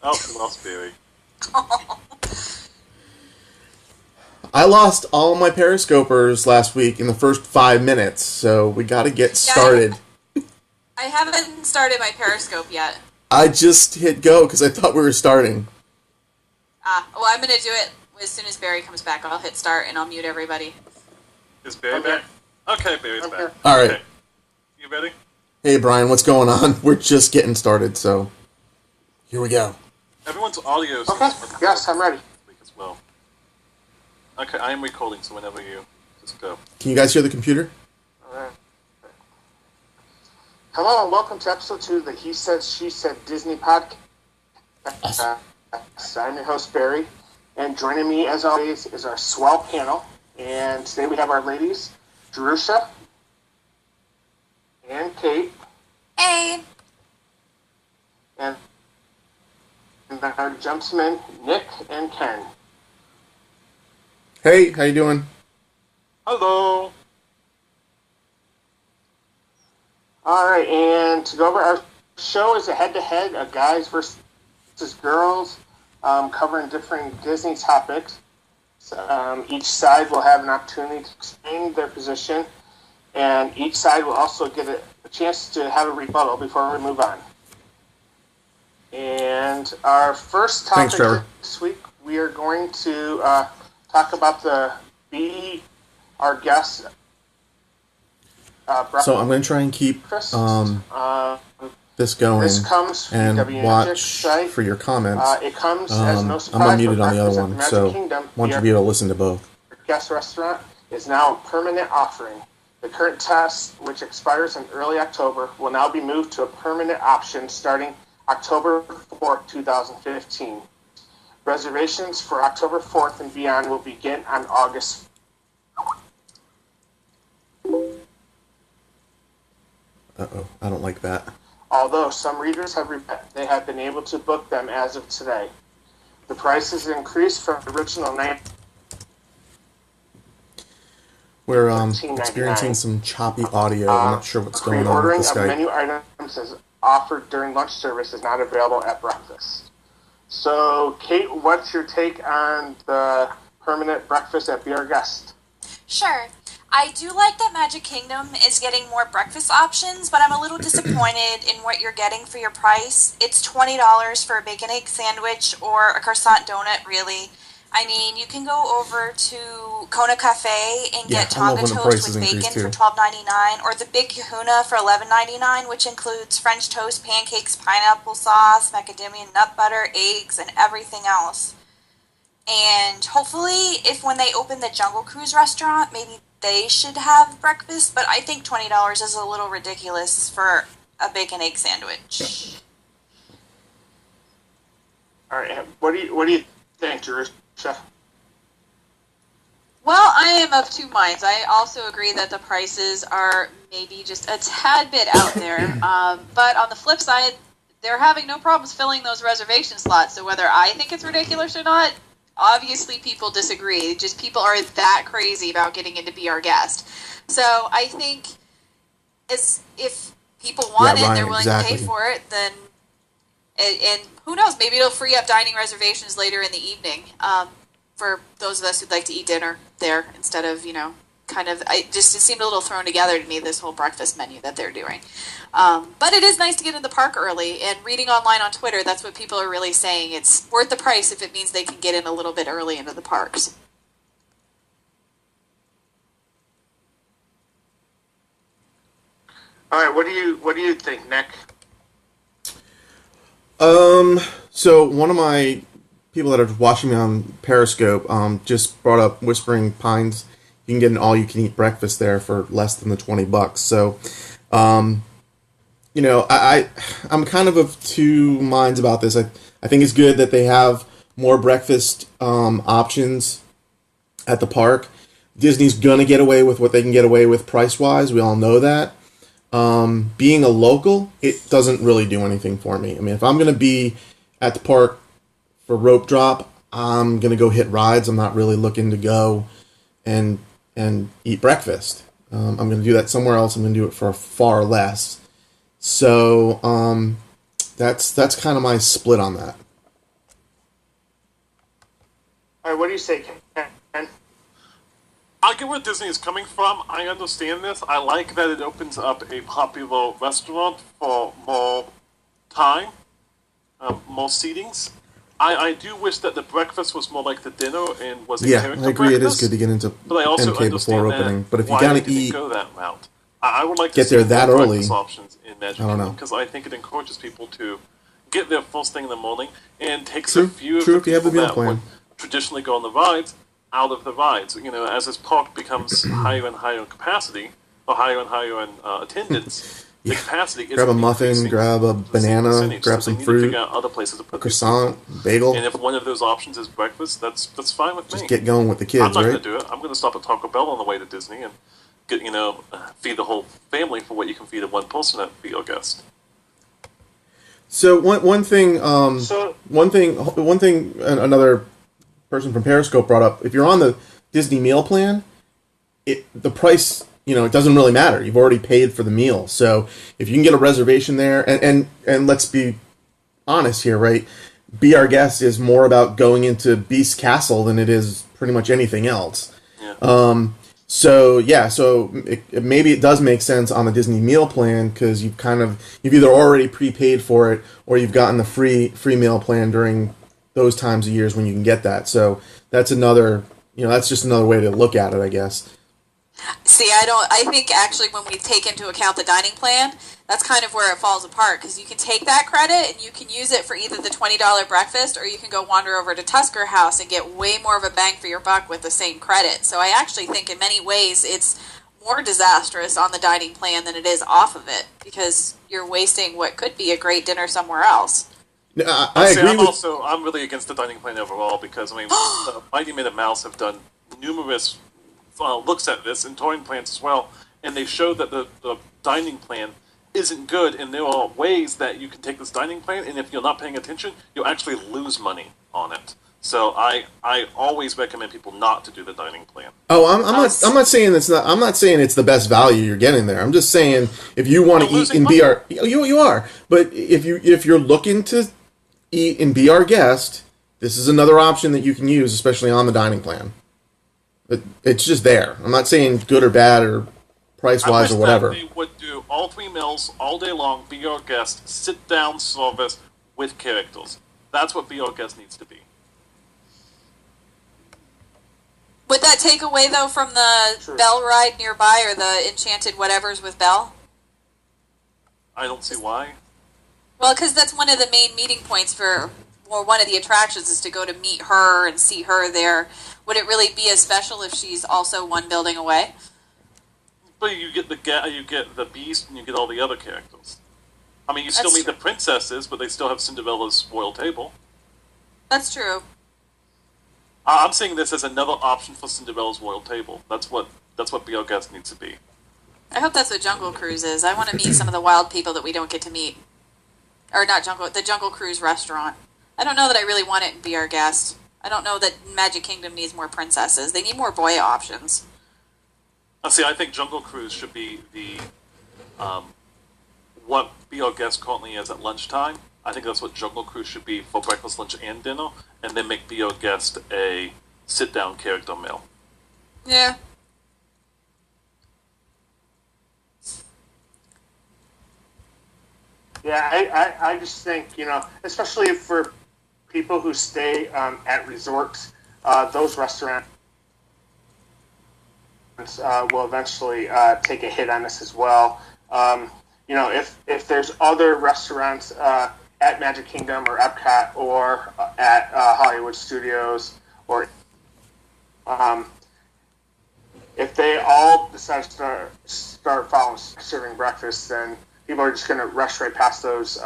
Oh, we lost Barry. I lost all my Periscopers last week in the first 5 minutes, so we got to get started. I haven't started my Periscope yet. I just hit go because I thought we were starting. Well, I'm going to do it as soon as Barry comes back. I'll hit start and I'll mute everybody. Is Barry back? Okay, Barry's back. All right. Okay. You ready? Hey, Brian, what's going on? We're just getting started, so here we go. Everyone's audio. Okay. Yes, I'm ready. As well. Okay, I am recording, so whenever you just go. Can you guys hear the computer? All right. Hello and welcome to episode 2 of the He Said, She Said Disney podcast. I'm your host, Barry, and joining me, as always, is our swell panel. And today we have our ladies, Jerusha and Kate. Hey! And our gentlemen, Nick and Ken. Hey, how you doing? Hello. All right, and to go over our show is a head-to-head of guys versus girls, covering different Disney topics. Each side will have an opportunity to explain their position, and each side will also get a chance to have a rebuttal before we move on. And our first topic this week, we are going to talk about our guest. So I'm going to try and keep this going and watch for your comments. It comes as no surprise. I'm unmuted on the other one, so I want you to be able to listen to both. Guest restaurant is now a permanent offering. The current test, which expires in early October, will now be moved to a permanent option starting October 4th, 2015. Reservations for October 4th and beyond will begin on August. Uh-oh, I don't like that. Although some readers they have been able to book them as of today. The prices increased from the original We're experiencing some choppy audio. I'm not sure what's going on with the Skype. Pre-ordering of menu items is offered during lunch service is not available at breakfast. So, Kate, what's your take on the permanent breakfast at Be Our Guest? Sure. I do like that Magic Kingdom is getting more breakfast options, but I'm a little disappointed in what you're getting for your price. It's $20 for a bacon egg sandwich or a croissant donut, really. I mean, you can go over to Kona Cafe and get Tonga toast with bacon for $12.99, or the Big Kahuna for $11.99, which includes French toast, pancakes, pineapple sauce, macadamia nut butter, eggs, and everything else. And hopefully, if when they open the Jungle Cruise restaurant, maybe they should have breakfast, but I think $20 is a little ridiculous for a bacon egg sandwich. All right, what do you think, Jerusha? Well, I am of two minds. I also agree that the prices are maybe just a tad bit out there, but on the flip side, they're having no problems filling those reservation slots. So whether I think it's ridiculous or not, obviously people disagree. Just people are that crazy about getting in to Be Our Guest. So I think if people want it, they're willing to pay for it, then and who knows, maybe it'll free up dining reservations later in the evening for those of us who'd like to eat dinner there instead of, it seemed a little thrown together to me, this whole breakfast menu that they're doing. But it is nice to get in the park early, and reading online on Twitter, that's what people are really saying. It's worth the price if it means they can get in a little bit early into the parks. All right, what do you think, Nick? So one of my people that are watching me on Periscope just brought up Whispering Pines. You can get an all-you-can-eat breakfast there for less than the $20. So, I'm kind of two minds about this. I think it's good that they have more breakfast options at the park. Disney's gonna get away with what they can get away with price-wise. We all know that. Being a local, it doesn't really do anything for me. I mean, if I'm gonna be at the park for rope drop, I'm gonna go hit rides. I'm not really looking to go and eat breakfast. I'm going to do that somewhere else. I'm going to do it for far less. So that's kind of my split on that. All right, what do you say, Ken? I get where Disney is coming from. I understand this. I like that it opens up a popular restaurant for more time, more seatings. I do wish that the breakfast was more like the dinner and was a Yeah, character I agree. It is breakfast. good to get into But I also MK before understand opening. that But if you why gotta they didn't eat, go that route. I would like to get see there that more early. breakfast options in Magic I don't Kingdom know. because I think it encourages people to get there first thing in the morning and takes True, a few of true, the if you have the people meal that plan. would traditionally go on the rides out of the rides. You know, as this park becomes higher and higher in capacity or higher and higher in attendance, the capacity is grab a muffin, increasing grab a to the same banana, percentage. grab So some they need fruit, to figure out other places to a put these people. croissant, bagel. And if one of those options is breakfast, that's fine with Just me. get going with the I'm kids, not right? going to do it. I'm going to stop at Taco Bell on the way to Disney and get feed the whole family for what you can feed a one person at be your guest. So one thing, So, another person from Periscope brought up: if you're on the Disney meal plan, the price, it doesn't really matter. You've already paid for the meal, so if you can get a reservation there, and let's be honest here, right? Be Our Guest is more about going into Beast Castle than it is pretty much anything else. Yeah. So yeah, maybe it does make sense on the Disney meal plan because you've either already prepaid for it or you've gotten the free meal plan during those times of years when you can get that. So that's another, that's just another way to look at it, I guess. See, I think actually when we take into account the dining plan, that's kind of where it falls apart because you can take that credit and you can use it for either the $20 breakfast or you can go wander over to Tusker House and get way more of a bang for your buck with the same credit. So I actually think in many ways it's more disastrous on the dining plan than it is off of it because you're wasting what could be a great dinner somewhere else. No, I agree I'm really against the dining plan overall because the Mighty Minute Mouse have done numerous looks at this and touring plans as well, and they show that the dining plan isn't good, and there are ways that you can take this dining plan, and if you're not paying attention, you'll actually lose money on it. So I always recommend people not to do the dining plan. Oh, I'm not saying I'm not saying it's the best value you're getting there. I'm just saying if you want to eat in BR, you are. But if you're looking to eat and be our guest, this is another option that you can use, especially on the dining plan. It's just there. I'm not saying good or bad or price-wise or whatever. That they would do all 3 meals all day long, be your guest, sit-down service with characters. That's what be your guest needs to be. Would that take away, though, from the Belle ride nearby or the Enchanted whatevers with Belle? I don't see why. Well, because that's one of the main meeting points or one of the attractions is to go to meet her and see her there. Would it really be as special if she's also one building away? But you get the Beast, and you get all the other characters. I mean, you still meet the princesses, but they still have Cinderella's royal table. That's true. I'm seeing this as another option for Cinderella's royal table. That's what Be Our Guest needs to be. I hope that's what Jungle Cruise is. I want to meet some of the wild people that we don't get to meet. Or not the Jungle Cruise restaurant. I don't know that I really want it in Be Our Guest. I don't know that Magic Kingdom needs more princesses. They need more boy options. I think Jungle Cruise should be the what Be Our Guest currently is at lunchtime. I think that's what Jungle Cruise should be for breakfast, lunch, and dinner, and then make Be Our Guest a sit-down character meal. Yeah. Yeah, I just think, especially for people who stay at resorts, those restaurants will eventually take a hit on this as well. If there's other restaurants at Magic Kingdom or Epcot or at Hollywood Studios or if they all decide to start following serving breakfast, then people are just going to rush right past those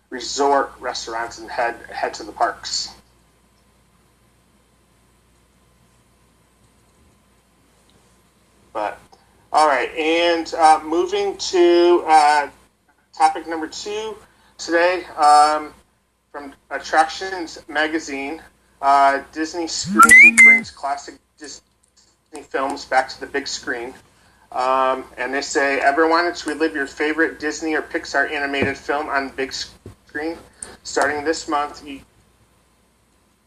resort restaurants and head to the parks. But all right, and moving to topic number 2 today from Attractions Magazine, Disney Screen brings classic Disney films back to the big screen. And they say, ever wanted to relive your favorite Disney or Pixar animated film on the big screen? Starting this month, you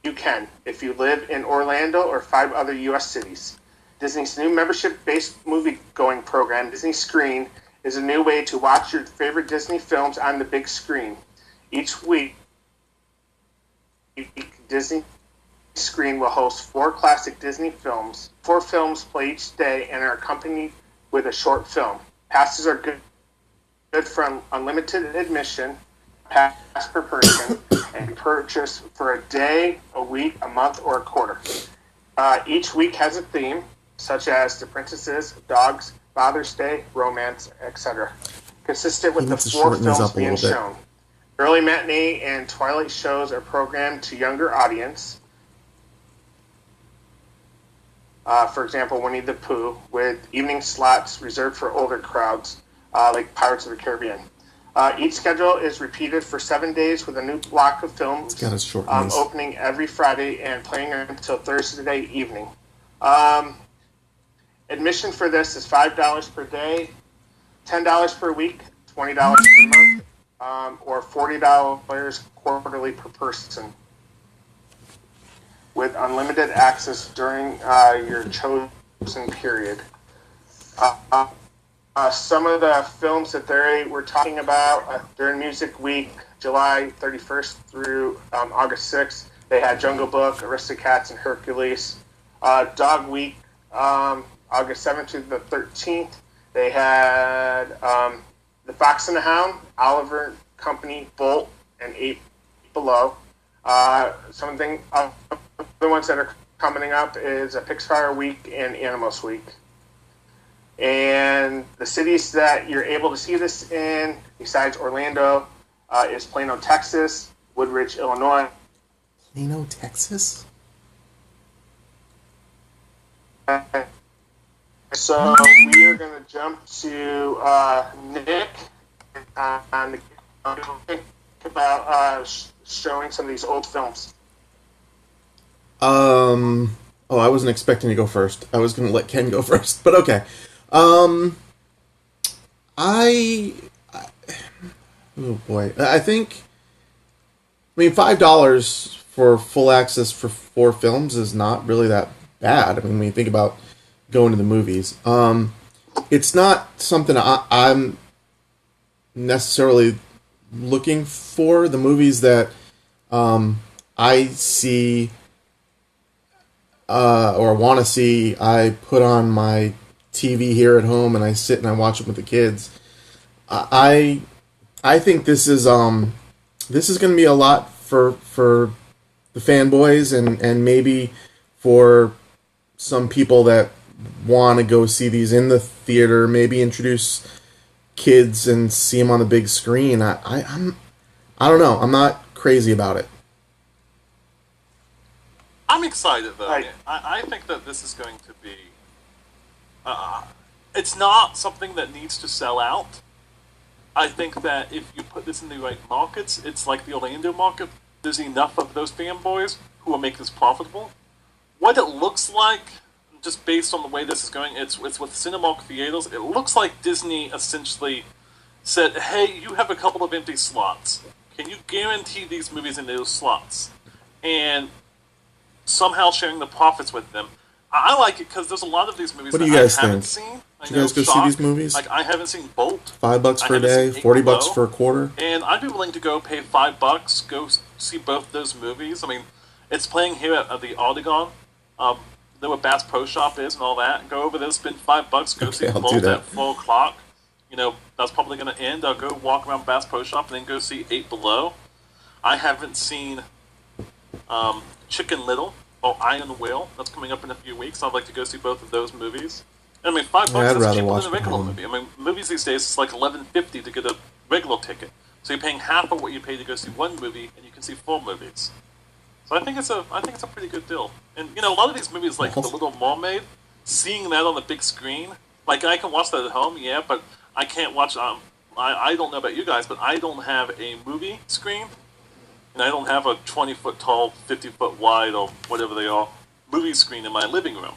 you can if you live in Orlando or 5 other U.S. cities. Disney's new membership-based movie-going program, Disney Screen, is a new way to watch your favorite Disney films on the big screen. Each week, Disney Screen will host 4 classic Disney films. 4 films play each day and are accompanied with a short film. Passes are good for unlimited admission, pass per person, and purchase for a day, a week, a month, or a quarter. Each week has a theme, such as the princesses, dogs, Father's Day, romance, etc. Consistent with the 4 films being shown. Early matinee and twilight shows are programmed to younger audience. For example, Winnie the Pooh, with evening slots reserved for older crowds, like Pirates of the Caribbean. Each schedule is repeated for 7 days with a new block of films opening every Friday and playing until Thursday evening. Admission for this is $5 per day, $10 per week, $20 per month, or $40 quarterly per person, with unlimited access during your chosen period. Some of the films that they were talking about during Music Week, July 31st through August 6th, they had Jungle Book, Aristocats, and Hercules. Dog Week, August 7th to the 13th, they had The Fox and the Hound, Oliver Company, Bolt, and 8 Below. Some other ones that are coming up is a Pixar Week and Animals Week. And the cities that you're able to see this in, besides Orlando, is Plano, Texas, Woodridge, Illinois. Plano, Texas? So we are going to jump to Nick on about showing some of these old films. Oh, I wasn't expecting to go first. I was going to let Ken go first, but okay. Oh boy, I mean, $5 for full access for 4 films is not really that bad. I mean, when you think about going to the movies, it's not something I'm necessarily looking for. The movies that I see or want to see, I put on my TV here at home and I sit and I watch them with the kids. I think this is going to be a lot for the fanboys and maybe for some people that want to go see these in the theater, maybe introduce kids and see them on the big screen. I don't know. I'm not crazy about it. I'm excited though. I think that this is going to be. It's not something that needs to sell out. I think that if you put this in the right markets, it's like the Orlando market. There's enough of those fanboys who will make this profitable. What it looks like, just based on the way this is going, it's with Cinemark Theaters. It looks like Disney essentially said, "Hey, you have a couple of empty slots. Can you guarantee these movies in those slots?" And somehow sharing the profits with them. I like it because there's a lot of these movies that I haven't seen. Did you guys go see these movies? Like, I haven't seen Bolt. $5 for a day, $40 for a quarter. And I'd be willing to go pay $5, go see both those movies. I mean, it's playing here at the Ardegon. There where Bass Pro Shop is and all that. Go over there, spend $5, go see Bolt at 4 o'clock. You know, that's probably going to end. I'll go walk around Bass Pro Shop and then go see 8 Below. I haven't seen Chicken Little or Iron Will. That's coming up in a few weeks. I'd like to go see both of those movies. And I mean, $5 is cheaper than a regular movie. I mean, movies these days it's like $11.50 to get a regular ticket. So you're paying half of what you pay to go see one movie, and you can see 4 movies. So I think it's a pretty good deal. And you know, a lot of these movies like The Little Mermaid, seeing that on the big screen, like I can watch that at home, yeah, but I can't watch. I don't know about you guys, but I don't have a movie screen. And I don't have a 20-foot tall, 50-foot wide, or whatever they are, movie screen in my living room.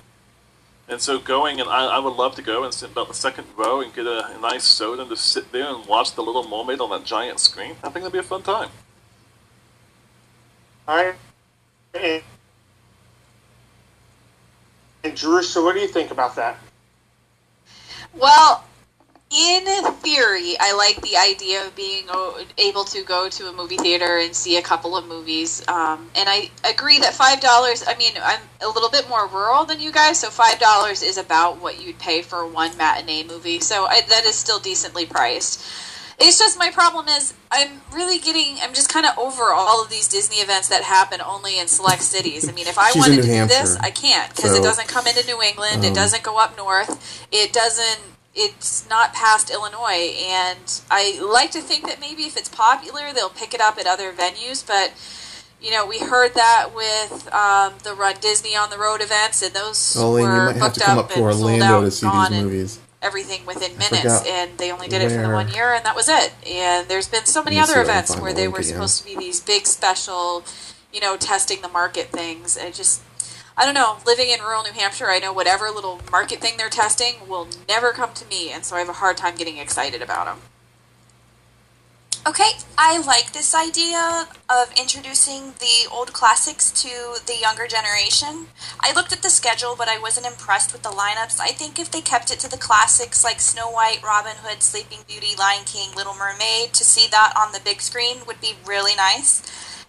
And so going, and I would love to go and sit about the second row and get a nice soda and just sit there and watch The Little Mermaid on that giant screen. I think that'd be a fun time. All right. And Drew, so what do you think about that? Well, in theory, I like the idea of being able to go to a movie theater and see a couple of movies. And I agree that $5, I mean, I'm a little bit more rural than you guys, so $5 is about what you'd pay for one matinee movie. So that is still decently priced. It's just my problem is I'm just kind of over all of these Disney events that happen only in select cities. I mean, if I She's wanted in to New do this, Hampshire, I can't because so, it doesn't come into New England. It doesn't go up north. It's not past Illinois. And I like to think that maybe if it's popular, they'll pick it up at other venues. But, you know, we heard that with the Run Disney on the Road events, and those you were might have booked to come up up to and sold Orlando out to and see gone these and movies. everything within minutes, and they only did it for the 1 year, and that was it. And there's been so many Let me see other if I can events find where the they link were again. supposed to be these big special, you know, testing the market things. I don't know, living in rural New Hampshire, I know whatever little market thing they're testing will never come to me, and so I have a hard time getting excited about them. Okay, I like this idea of introducing the old classics to the younger generation. I looked at the schedule, but I wasn't impressed with the lineups. I think if they kept it to the classics like Snow White, Robin Hood, Sleeping Beauty, Lion King, Little Mermaid, to see that on the big screen would be really nice.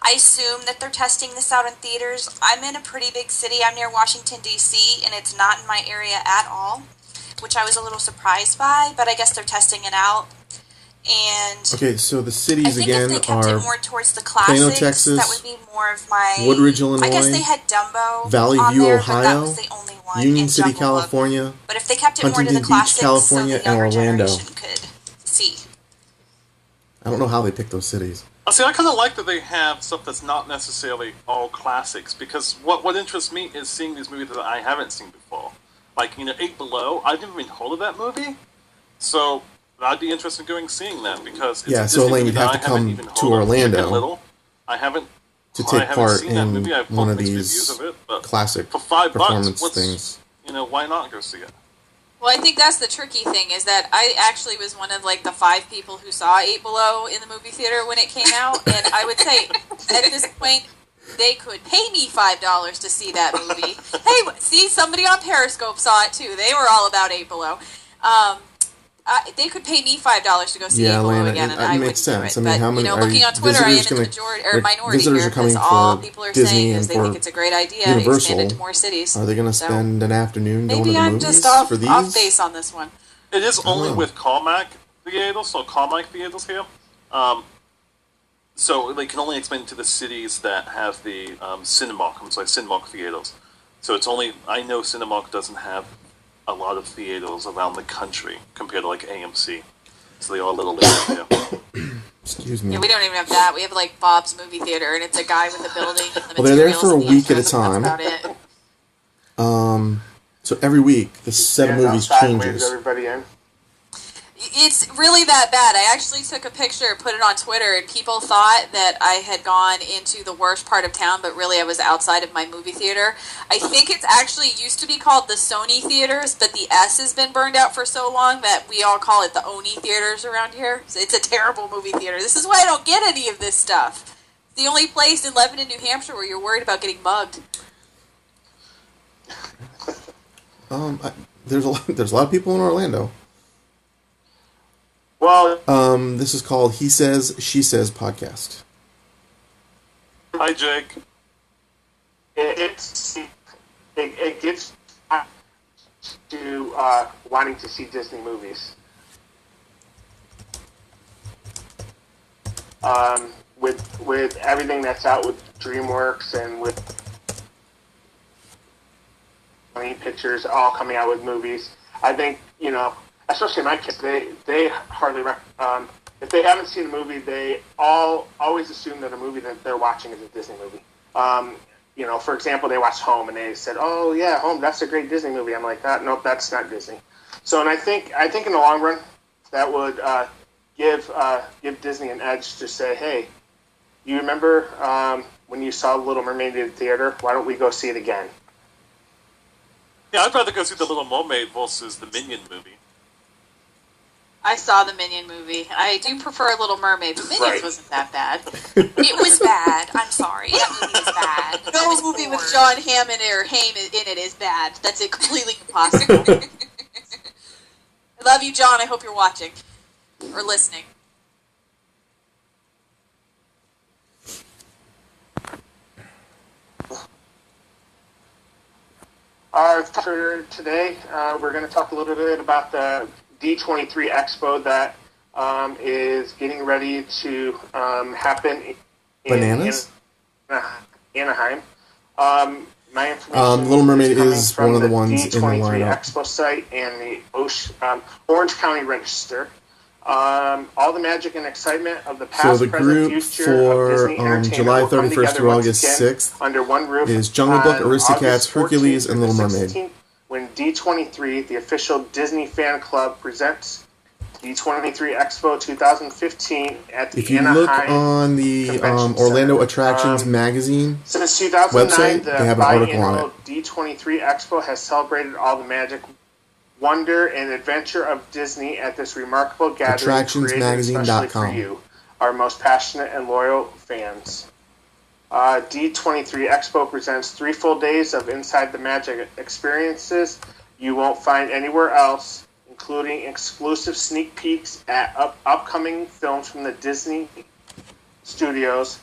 I assume that they're testing this out in theaters. I'm in a pretty big city. I'm near Washington, D.C., and it's not in my area at all, which I was a little surprised by, but I guess they're testing it out. And Okay, so the I cities think again if they kept are it more towards the classics, Plano, Texas, that would be more of my... Woodridge, Illinois, I guess they had Dumbo Valley on View, there, but that Ohio, was the only one Union in City, Jungle Book. California, But if they kept it more to Huntington the Beach, classics, California, so the and younger Orlando. generation could see. I don't know how they picked those cities. See, I kind of like that they have stuff that's not necessarily all classics, because what interests me is seeing these movies that I haven't seen before. Like, you know, Eight Below, I've never even heard of that movie, so I'd be interested in going seeing that, because it's a So Disney Elaine, movie you'd that have I to haven't come even heard to of. Orlando Chicken Little, I haven't take part seen that in movie. I've one heard of mixed these reviews of it, but classic for $5, performance what's, things. you know, why not go see it? Well, I think that's the tricky thing, is that I actually was one of, like, the 5 people who saw Eight Below in the movie theater when it came out, and I would say, at this point, they could pay me $5 to see that movie. Hey, see, somebody on Periscope saw it, too. They were all about Eight Below. They could pay me $5 to go see Eight Below Lana, again, and I makes wouldn't sense. do it. I mean, but, how many you know, looking on Twitter, I am in the majority, or minority visitors here, are coming because all for people are Disney saying and is they for think it's a great idea, Universal. expand it to more cities. Are they going to So, spend an afternoon going to maybe the I'm movies just off for these? base on this one. It is only know. with Carmack theaters, so Carmack theaters here. So they can only expand to the cities that have the Cinemark theaters. So it's only, I know Cinemark doesn't have a lot of theaters around the country compared to like AMC. So they are a little later here. Excuse me. Yeah, we don't even have that. We have like Bob's movie theater, and it's a guy with a building. And the Well, they're there materials for a and the week at a entrance, and time. That's about it. So every week, the set of movies outside waves changes. everybody in. It's really that bad. I actually took a picture, put it on Twitter, and people thought that I had gone into the worst part of town, but really I was outside of my movie theater. I think it's actually used to be called the Sony Theaters, but the S has been burned out for so long that we all call it the Oni Theaters around here. So it's a terrible movie theater. This is why I don't get any of this stuff. It's the only place in Lebanon, New Hampshire where you're worried about getting mugged. There's a lot of people in Orlando. Well, This is called He Says, She Says podcast. Hi, Jake. it gets to wanting to see Disney movies. With everything that's out with DreamWorks and with pictures all coming out with movies, I think, you know, especially my kids, they hardly if they haven't seen a movie, they always assume that a movie that they're watching is a Disney movie. You know, for example, they watched Home and they said, "Oh yeah, Home, that's a great Disney movie." I'm like, "Nope, that's not Disney." So, and I think in the long run, that would give Disney an edge to say, "Hey, you remember when you saw Little Mermaid in the theater? Why don't we go see it again?" Yeah, I'd rather go see The Little Mermaid versus the Minion movie. I saw the Minion movie. I do prefer Little Mermaid, but Minions wasn't that bad. It was bad. I'm sorry. That movie was bad. No movie with John Hammond or Haim in it is bad. That's completely impossible. I love you, John. I hope you're watching or listening. For today, we're going to talk a little bit about the D23 Expo that is getting ready to happen in Anaheim. My information Little Mermaid is from one of the ones D23 in the lineup. Expo site and the Orange County Register. All the magic and excitement of the past, So the present, group future of Disney for Entertainment July will come 31st together through once August again 6th under one roof is Jungle Book, on Aristocats, August 14th Hercules, and through Little the Mermaid. 16th, when D23, the official Disney fan club, presents D23 Expo 2015 at the If you Anaheim look on the Convention Orlando Center. Attractions magazine, Since 2009, website, the they have an article on biannual D23 Expo has celebrated all the magic, wonder, and adventure of Disney at this remarkable gathering created especially for you, our most passionate and loyal fans. D23 Expo presents 3 full days of Inside the Magic experiences you won't find anywhere else, including exclusive sneak peeks at upcoming films from the Disney studios,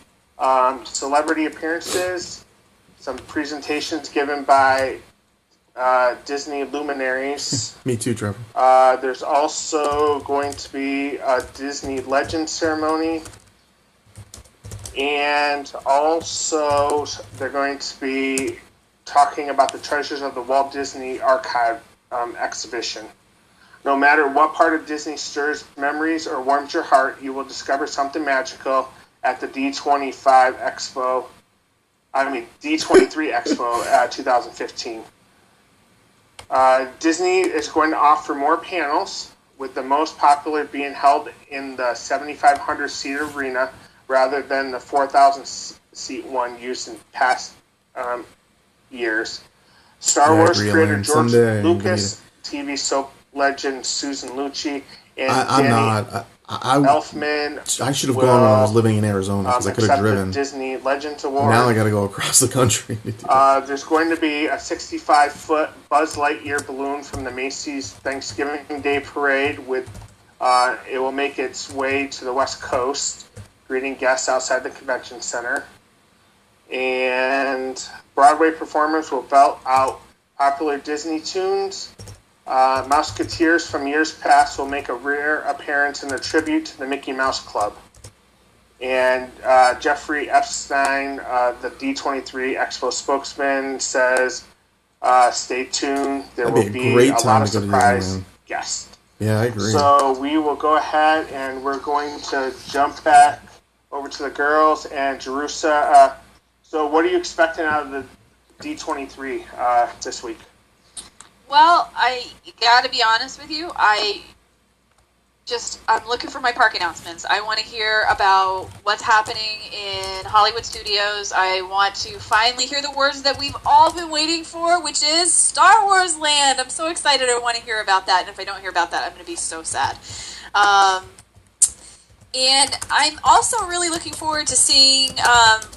celebrity appearances, some presentations given by Disney luminaries. me too, Trevor. There's also going to be a Disney Legend ceremony. And also, they're going to be talking about the Treasures of the Walt Disney Archive exhibition. No matter what part of Disney stirs memories or warms your heart, you will discover something magical at the D23 Expo 2015. Disney is going to offer more panels, with the most popular being held in the 7,500-seat arena rather than the 4,000-seat one used in past years. Star Wars creator George Lucas, TV soap legend Susan Lucci, and Elfman. I should have gone when I was living in Arizona because I could have driven. The Disney Legends Award. Now I got to go across the country. There's going to be a 65-foot Buzz Lightyear balloon from the Macy's Thanksgiving Day Parade. It will make its way to the West Coast, greeting guests outside the convention center. And Broadway performers will belt out popular Disney tunes. Mouseketeers from years past will make a rare appearance in a tribute to the Mickey Mouse Club. And Jeffrey Epstein, the D23 Expo spokesman, says, stay tuned. There will be a lot of surprise guests. Yeah, I agree. So we will go ahead and we're going to jump back over to the girls and Jerusha. So what are you expecting out of the D23 this week? Well, I gotta be honest with you. I'm looking for my park announcements. I want to hear about what's happening in Hollywood Studios. I want to finally hear the words that we've all been waiting for, which is Star Wars Land. I'm so excited. I want to hear about that. And if I don't hear about that, I'm going to be so sad. And I'm also really looking forward to seeing,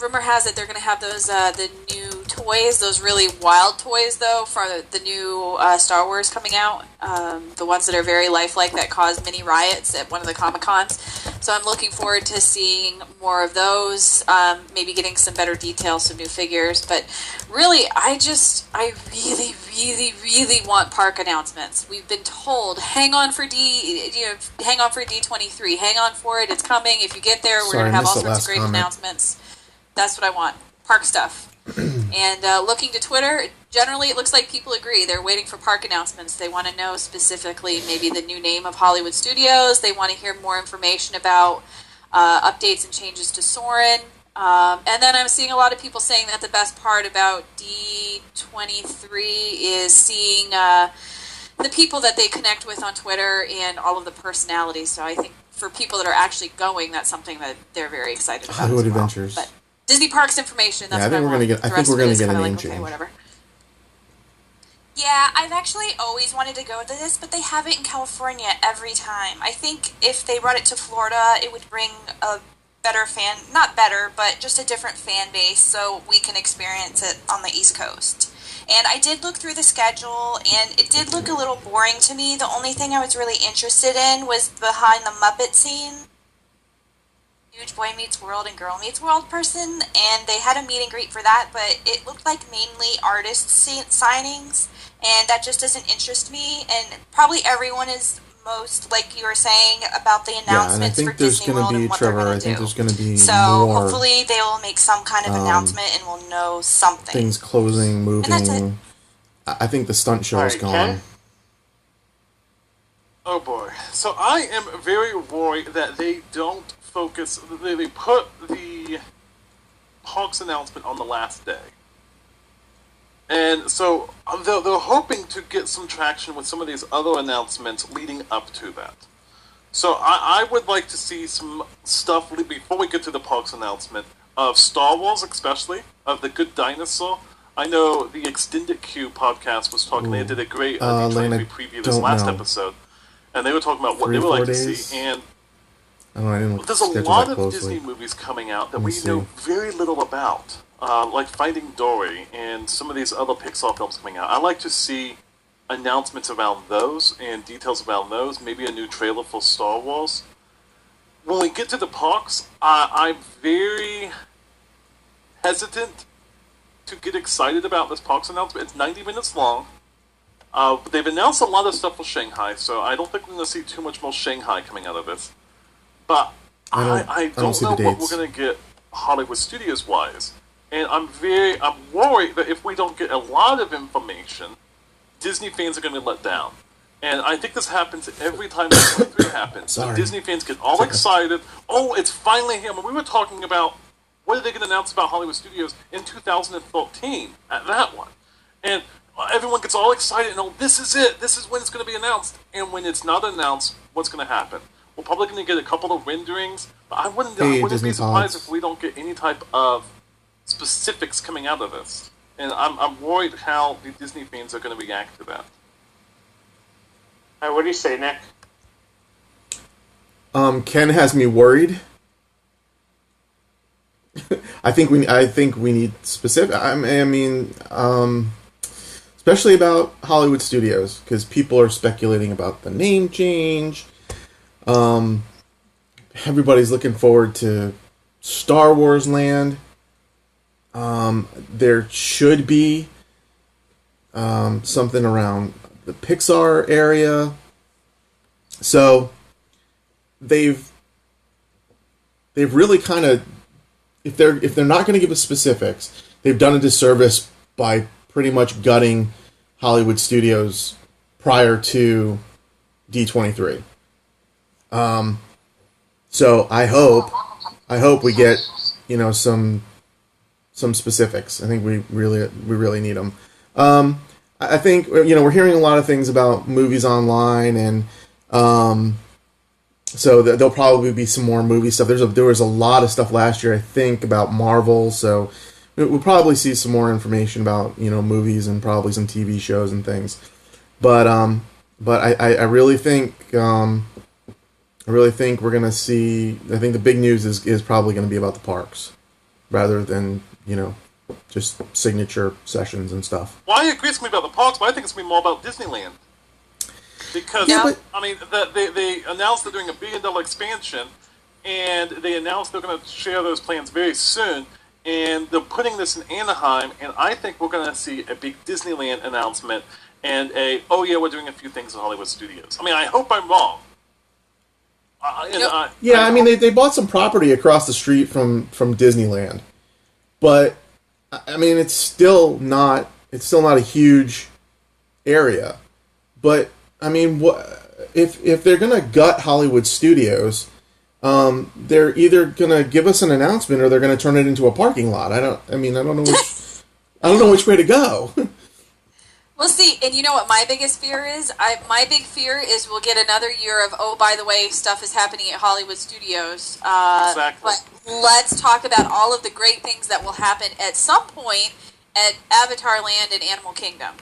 rumor has it they're going to have those, the new toys, those really wild toys, though, for the new Star Wars coming out. The ones that are very lifelike that cause mini riots at one of the Comic-Cons. So I'm looking forward to seeing more of those, maybe getting some better details, some new figures. But really, I really, really, really want park announcements. We've been told, hang on for D23, hang on for it, it's coming. If you get there, we're going to have all sorts of great announcements. That's what I want, park stuff. And looking to Twitter, generally it looks like people agree. They're waiting for park announcements. They want to know specifically maybe the new name of Hollywood Studios. They want to hear more information about updates and changes to Soarin'. And then I'm seeing a lot of people saying that the best part about D23 is seeing the people that they connect with on Twitter and all of the personalities. So I think for people that are actually going, that's something that they're very excited about. Hollywood Adventures. But Disney Parks information. That's I think what we're gonna get. I think we're gonna get a name change. Okay, whatever. Yeah, I've actually always wanted to go to this, but they have it in California every time. I think if they brought it to Florida, it would bring a better fan, not better, but just a different fan base so we can experience it on the East Coast. And I did look through the schedule, and it did look a little boring to me. The only thing I was really interested in was behind the Muppet scene. Huge Boy Meets World and Girl Meets World person, and they had a meet and greet for that, but it looked like mainly artist signings, and that just doesn't interest me. And probably everyone is most, like you were saying, about the Yeah, and I announcements for think there's Disney going to World be, and what they're Trevor, going I to think do. there's going to be So more hopefully they will make some kind of announcement and we'll know something. things closing, And that's it. moving. I think the stunt show is Alright, gone. Ken? Oh boy. So I am very worried that they don't focus. They put the Hawks announcement on the last day. And so they're hoping to get some traction with some of these other announcements leading up to that. So I would like to see some stuff before we get to the Parks announcement of Star Wars, especially of the Good Dinosaur. I know the Extended Q podcast was talking. They did a great Lana, D23 preview this don't last know. episode, and they were talking about what 3 they or would 4 like to days? see. And I don't know, I didn't there's a schedule lot that of closely. Disney movies coming out that Let me we see. know very little about, like Finding Dory and some of these other Pixar films coming out. I like to see announcements around those and details around those. Maybe a new trailer for Star Wars. When we get to the parks, I'm very hesitant to get excited about this parks announcement. It's 90 minutes long. But they've announced a lot of stuff for Shanghai, so I don't think we're going to see too much more Shanghai coming out of this. But I don't see know the what we're dates. going to get Hollywood Studios wise, and I'm worried that if we don't get a lot of information, Disney fans are going to be let down. And I think this happens every time D23 happens. So Sorry. Disney fans get all excited. Oh, it's finally here. When we were talking about what are they going to announce about Hollywood Studios in 2013 at that one, and everyone gets all excited and oh, this is it. This is when it's going to be announced. And when it's not announced, what's going to happen? We're probably going to get a couple of renderings, but I wouldn't Disney be surprised Pods. if we don't get any type of specifics coming out of this. And I'm worried how the Disney fans are going to react to that. What do you say, Nick? Ken has me worried. I think we need specific. I mean, especially about Hollywood Studios because people are speculating about the name change. Everybody's looking forward to Star Wars Land. There should be something around the Pixar area. So they've really kind of, if they're not going to give us specifics, they've done a disservice by pretty much gutting Hollywood Studios prior to D23. So I hope we get some specifics. I think we really need them. I think we're hearing a lot of things about movies online, and so there'll probably be some more movie stuff. There was a lot of stuff last year, I think, about Marvel. So we'll probably see some more information about movies and probably some TV shows and things. But I really think we're gonna see. I think the big news is probably going to be about the parks, rather than just signature sessions and stuff. Well, I agree with me about the parks, but I think it's going to be more about Disneyland. Because, I mean, they announced they're doing $1 billion expansion, and they announced they're going to share those plans very soon, and they're putting this in Anaheim, and I think we're going to see a big Disneyland announcement and we're doing a few things in Hollywood Studios. I mean, I hope I'm wrong. I mean, they bought some property across the street from Disneyland, but I mean, it's still not a huge area. But I mean, if they're gonna gut Hollywood Studios, they're either gonna give us an announcement or they're gonna turn it into a parking lot. I don't know which way to go. We'll see. And you know what my biggest fear is? My big fear is we'll get another year of, oh, by the way, stuff is happening at Hollywood Studios. Exactly. But let's talk about all of the great things that will happen at some point at Avatar Land and Animal Kingdom.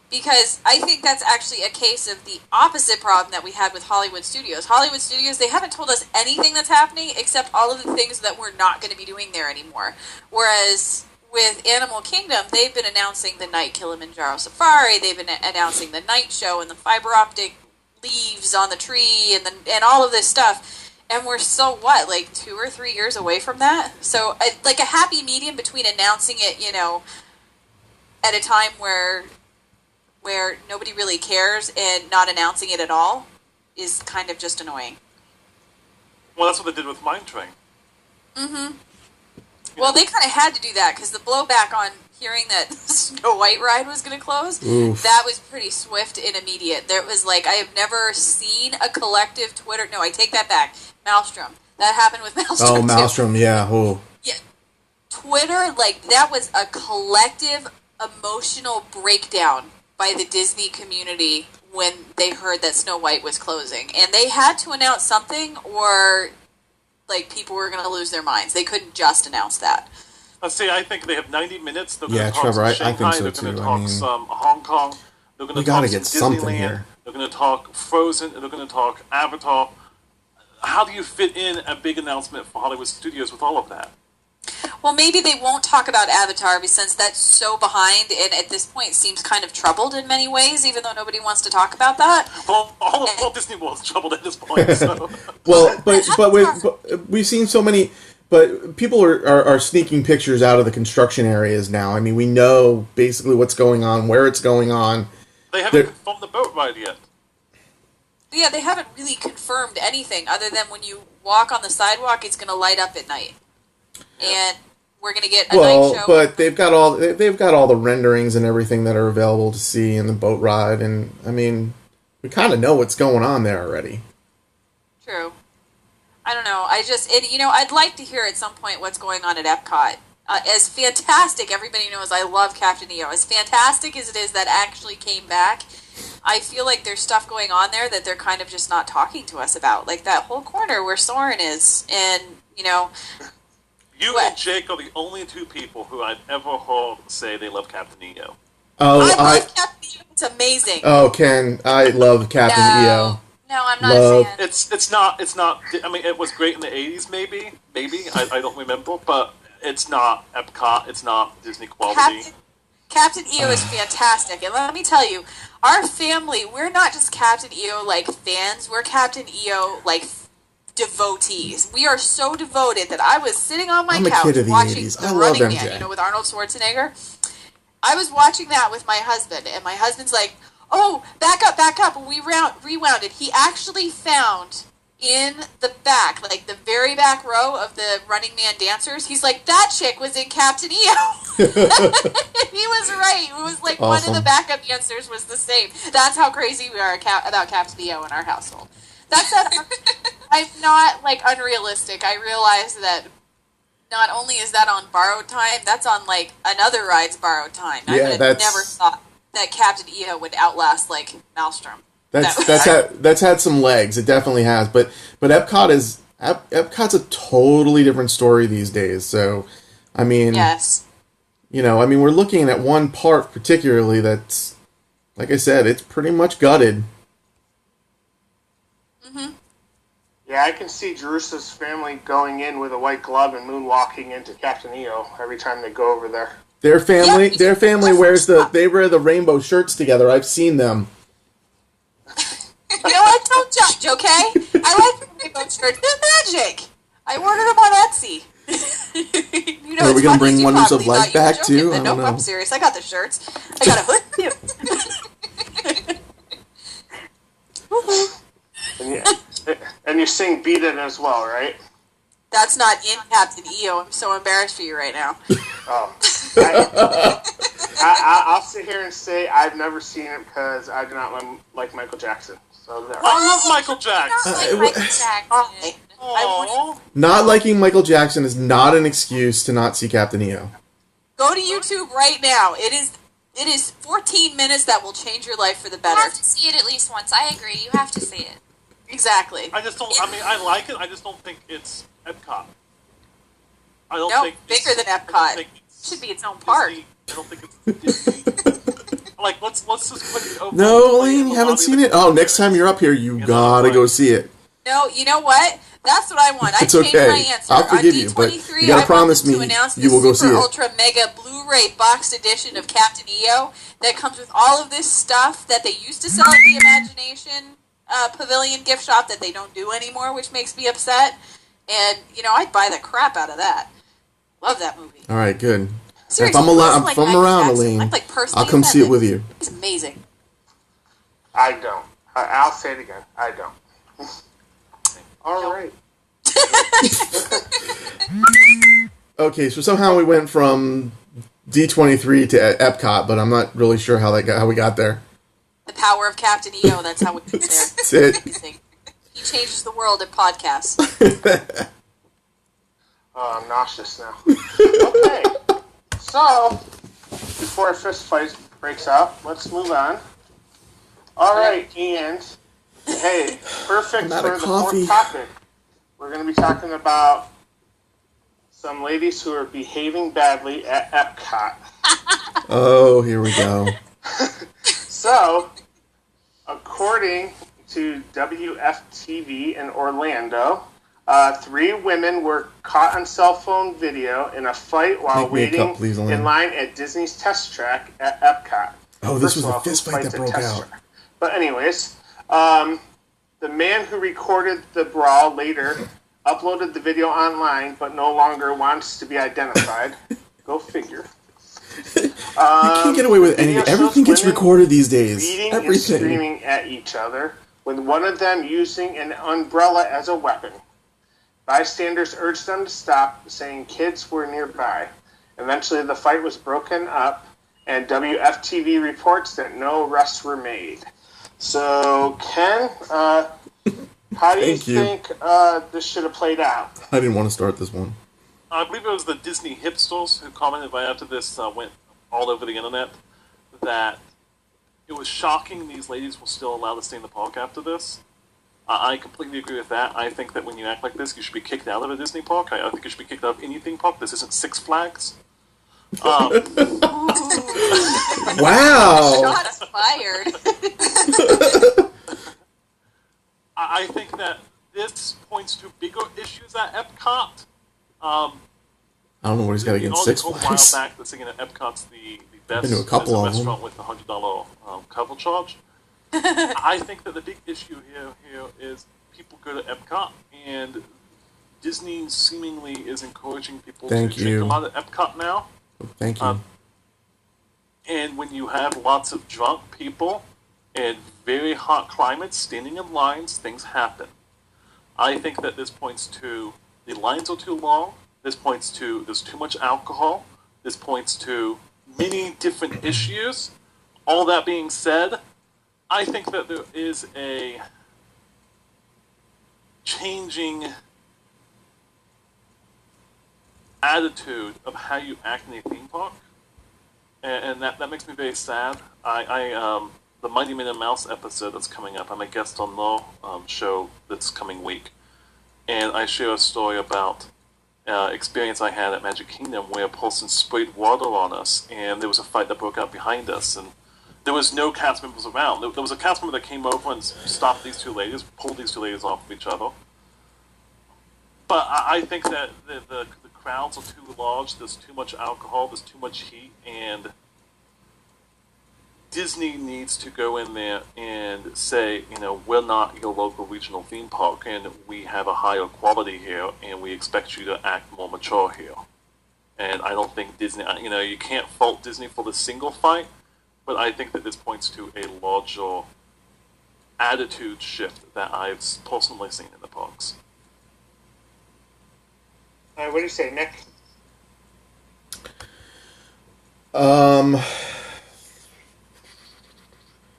Because I think that's actually a case of the opposite problem that we had with Hollywood Studios. Hollywood Studios, they haven't told us anything that's happening except all of the things that we're not going to be doing there anymore. Whereas with Animal Kingdom, they've been announcing the night Kilimanjaro Safari, they've been announcing the night show and the fiber optic leaves on the tree and all of this stuff. And we're still, like 2 or 3 years away from that? So, like a happy medium between announcing it, at a time where nobody really cares and not announcing it at all is kind of just annoying. Well, that's what they did with Mine Train. Mm-hmm. Well, they kind of had to do that because the blowback on hearing that Snow White ride was going to close, that was pretty swift and immediate. There was I have never seen a collective Twitter. No, I take that back. Maelstrom. That happened with Maelstrom. Oh, Maelstrom, too. Yeah. Oh. Yeah. Twitter, that was a collective emotional breakdown by the Disney community when they heard that Snow White was closing. And they had to announce something or people were going to lose their minds. They couldn't just announce that. Let's see, I think they have 90 minutes. They're yeah, talk Trevor, I Shanghai. think so They're too. going to talk some Hong Kong. They're going to gotta talk get some something Disneyland. here. They're going to talk Frozen. They're going to talk Avatar. How do you fit in a big announcement for Hollywood Studios with all of that? Well, maybe they won't talk about Avatar since that's so behind and at this point seems kind of troubled in many ways, even though nobody wants to talk about that. Well, all of Walt Disney World is troubled at this point. So. Well, but we've seen so many. But people are sneaking pictures out of the construction areas now. I mean, we know basically what's going on, where it's going on. They haven't confirmed the boat ride yet. Yeah, they haven't really confirmed anything other than when you walk on the sidewalk, it's going to light up at night. And we're going to get a night show. But they've got all the renderings and everything that are available to see in the boat ride, and I mean, we kind of know what's going on there already. True. I don't know. I'd like to hear at some point what's going on at Epcot. As fantastic, everybody knows I love Captain EO. As fantastic as it is that actually came back, I feel like there's stuff going on there that they're kind of just not talking to us about. Like that whole corner where Soren is, and You and Jake are the only two people who I've ever heard say they love Captain EO. Oh, I love Captain EO. It's amazing. Oh, Ken, I love Captain EO. No, I'm not a fan. It's not. I mean, it was great in the '80s, maybe. I don't remember, but it's not Epcot. It's not Disney quality. Captain EO is fantastic, and let me tell you, our family, we're not just Captain EO fans. We're Captain EO devotees. We are so devoted that I was sitting on my couch watching The Running Man, with Arnold Schwarzenegger. I was watching that with my husband, and my husband's like, "Oh, back up," and we rewound it. He actually found in the back, the very back row of the Running Man dancers, he's like, "That chick was in Captain EO." He was right. It was awesome. One of the backup dancers was the same. That's how crazy we are about Captain EO in our household. That's I'm not unrealistic. I realize that not only is that on borrowed time, that's on another ride's borrowed time. I would have never thought that Captain EO would outlast Maelstrom. That's had some legs. It definitely has. But Epcot's a totally different story these days. So, I mean, yes, we're looking at one park particularly that's, like I said, it's pretty much gutted. Mm-hmm. Yeah, I can see Jerusalem's family going in with a white glove and moonwalking into Captain EO every time they go over there. Their family wears they wear the rainbow shirts together. I've seen them. You know what? Don't judge, okay? I like the rainbow shirts. They're magic. I ordered them on Etsy. Are we gonna bring Wonders of Light back too? I don't know. I'm serious. I got the shirts. I got a hood too. And you sing "Beat It" as well, right? That's not in Captain EO. I'm so embarrassed for you right now. Oh. I'll sit here and say I've never seen it because I do not like Michael Jackson. So there. I love Michael Jackson. Not liking Michael Jackson is not an excuse to not see Captain EO. Go to YouTube right now. It is 14 minutes that will change your life for the better. You have to see it at least once. I agree. You have to see it. Exactly. I just don't. I mean, I like it. I just don't think it's Epcot. I don't think bigger than Epcot. It should be its own park. I don't think it's Disney. like let's just quickly open. No, Elaine, you haven't seen it? Oh, next time you're up here, you gotta go see it. No, you know what? That's what I want. It's I changed okay. my answer. I'll forgive you, but you gotta promise me to announce you will go see super it. ultra mega Blu-ray boxed edition of Captain EO that comes with all of this stuff that they used to sell at the Imagination Pavilion gift shop that they don't do anymore, which makes me upset. And I'd buy the crap out of that. Love that movie. All right, good. Seriously, if I'm around, Elaine, I'll come see it with you. It's amazing. I don't. I'll say it again. I don't. All right. Okay, so somehow we went from D23 to Epcot, but I'm not really sure how we got there. The power of Captain EO, that's how we get there. That's it. He changes the world in podcasts. Oh, I'm nauseous now. Okay. So, before our fist fight breaks out, let's move on. All right, and hey, perfect for the fourth topic. We're going to be talking about some ladies who are behaving badly at Epcot. Oh, here we go. So, according to WFTV in Orlando, 3 women were caught on cell phone video in a fight while waiting in line at Disney's test track at Epcot. Oh, this was the fist fight that broke out. Track. But anyways, the man who recorded the brawl later uploaded the video online, but no longer wants to be identified. Go figure. You can't get away with anything. Everything gets recorded these days. Beating Everything. and screaming at each other, with one of them using an umbrella as a weapon. Bystanders urged them to stop, saying kids were nearby. Eventually, the fight was broken up, and WFTV reports that no arrests were made. So, Ken, how do you think this should have played out? I didn't want to start this one. I believe it was the Disney hipsters who commented right after this went all over the internet that it was shocking these ladies were still allowed to stay in the park after this. I completely agree with that. I think that when you act like this, you should be kicked out of a Disney park. I think you should be kicked out of any theme park. This isn't Six Flags. Wow! Shots fired. I think that this points to bigger issues at Epcot. I don't know what he's got against Six Flags. A while back, that's thinking that Epcot's the best Been to a couple of restaurant them. with the $100 cover charge. I think that the big issue here is people go to Epcot, and Disney seemingly is encouraging people to drink a lot at Epcot now. Thank you. And when you have lots of drunk people in very hot climates standing in lines, things happen. I think that this points to the lines are too long. This points to there's too much alcohol. This points to many different issues. All that being said, I think that there is a changing attitude of how you act in a theme park, and that makes me very sad. The Mighty Minnie Mouse episode that's coming up, I'm a guest on the show that's coming week, and I share a story about experience I had at Magic Kingdom where a person sprayed water on us, and there was a fight that broke out behind us, and there was no cast members around. There was a cast member that came over and stopped these two ladies, pulled these two ladies off of each other. But I think that the crowds are too large, there's too much alcohol, there's too much heat, and Disney needs to go in there and say, we're not your local regional theme park, and we have a higher quality here, and we expect you to act more mature here. And I don't think Disney, you can't fault Disney for the single fight, but I think that this points to a larger attitude shift that I've personally seen in the parks. What do you say, Nick?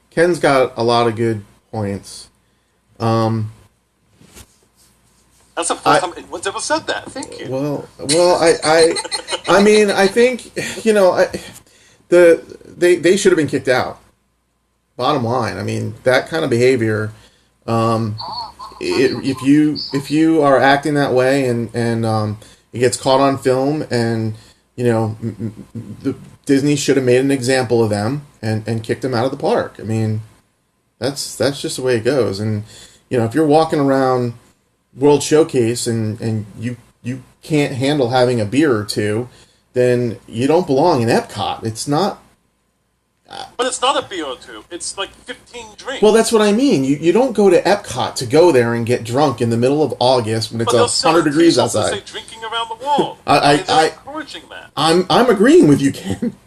Ken's got a lot of good points. That's the first time anyone's ever said that. Thank you. Well, I mean, I think they should have been kicked out. Bottom line, I mean, that kind of behavior. If you are acting that way and it gets caught on film and Disney should have made an example of them and kicked them out of the park. I mean, that's just the way it goes. And if you're walking around World Showcase and you can't handle having a beer or two, then you don't belong in Epcot. It's not. But it's not a beer or two. It's like 15 drinks. Well, that's what I mean. You don't go to Epcot to go there and get drunk in the middle of August when it's 100 degrees outside. Say drinking around the world. They're encouraging that. I'm agreeing with you, Ken.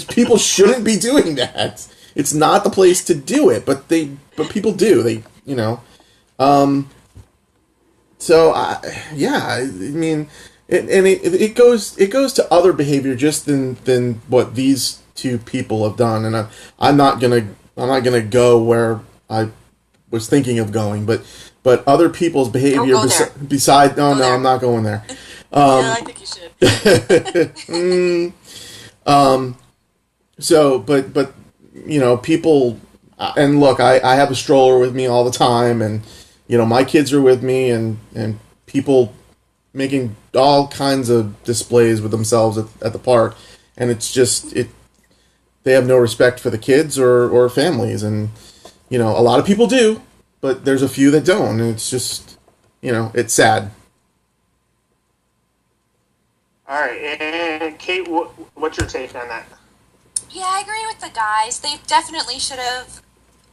People shouldn't be doing that. It's not the place to do it, but people do. So I mean, it goes to other behavior just than what these two people have done, and I'm not gonna go where I was thinking of going, but other people's behavior beside I'm not going there. Yeah, I think you should. So, but people, and look, I have a stroller with me all the time, and my kids are with me, and people making all kinds of displays with themselves at the park, and it's just they have no respect for the kids or families, and a lot of people do, but there's a few that don't, and it's just it's sad. All right, and Kate, what's your take on that? Yeah, I agree with the guys. They definitely should have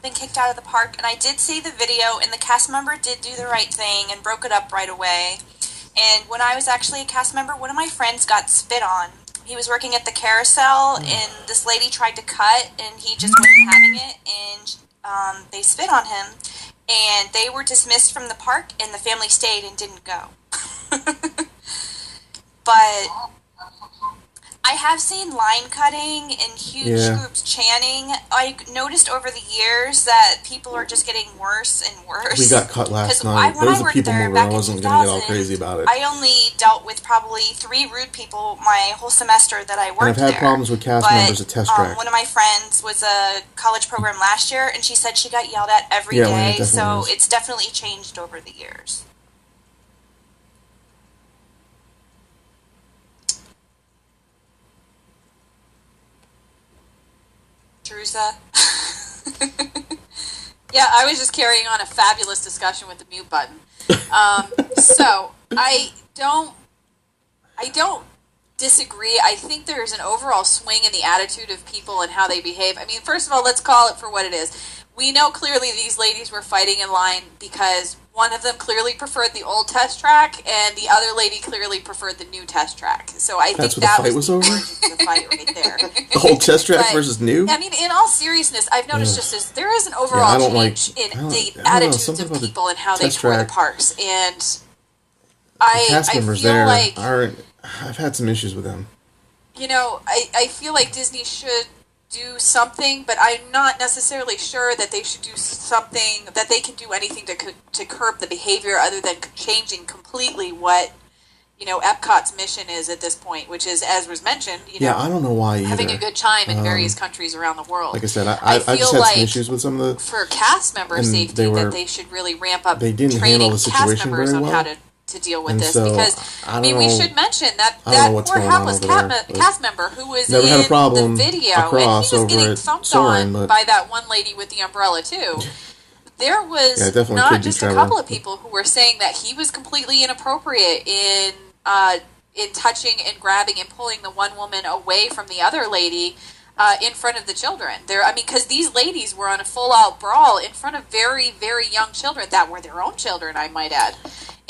been kicked out of the park, and I did see the video, and the cast member did do the right thing and broke it up right away. And when I was actually a cast member, one of my friends got spit on. He was working at the carousel, and this lady tried to cut, and he just wasn't having it, and they spit on him, and they were dismissed from the park, and the family stayed and didn't go. But I have seen line cutting and huge groups chanting. I noticed over the years that people are just getting worse and worse. We got cut last night. There was a people mover. I wasn't going to get all crazy about it. I only dealt with probably 3 rude people my whole semester that I worked there. And I've had problems with cast members at Test Track. One of my friends was a college program last year, and she said she got yelled at every day. So it's definitely changed over the years. Yeah, I was just carrying on a fabulous discussion with the mute button. So I don't disagree. I think there's an overall swing in the attitude of people and how they behave. I mean, first of all, let's call it for what it is. We know clearly these ladies were fighting in line because one of them clearly preferred the old Test Track, and the other lady clearly preferred the new Test Track. So I think that was the origin of the fight right there. The old Test Track versus new? I mean, in all seriousness, I've noticed just as there is an overall change in the attitudes of people and how they tour the parks, and I feel like I've had some issues with them. I feel like Disney should do something, but I'm not necessarily sure that they should do something, that they can do anything to curb the behavior other than changing completely what Epcot's mission is at this point, which is, as was mentioned, I don't know why either. Having a good time in various countries around the world. Like I said, I've just had some issues with some of the... For cast member safety, that they should really ramp up training cast members on how to deal with this, because we should mention that poor hapless cast member who was in the video, and he was getting thumped on by that one lady with the umbrella too. There was not just a couple of people who were saying that he was completely inappropriate in touching and grabbing and pulling the one woman away from the other lady in front of the children. Because these ladies were on a full-out brawl in front of very, very young children that were their own children, I might add.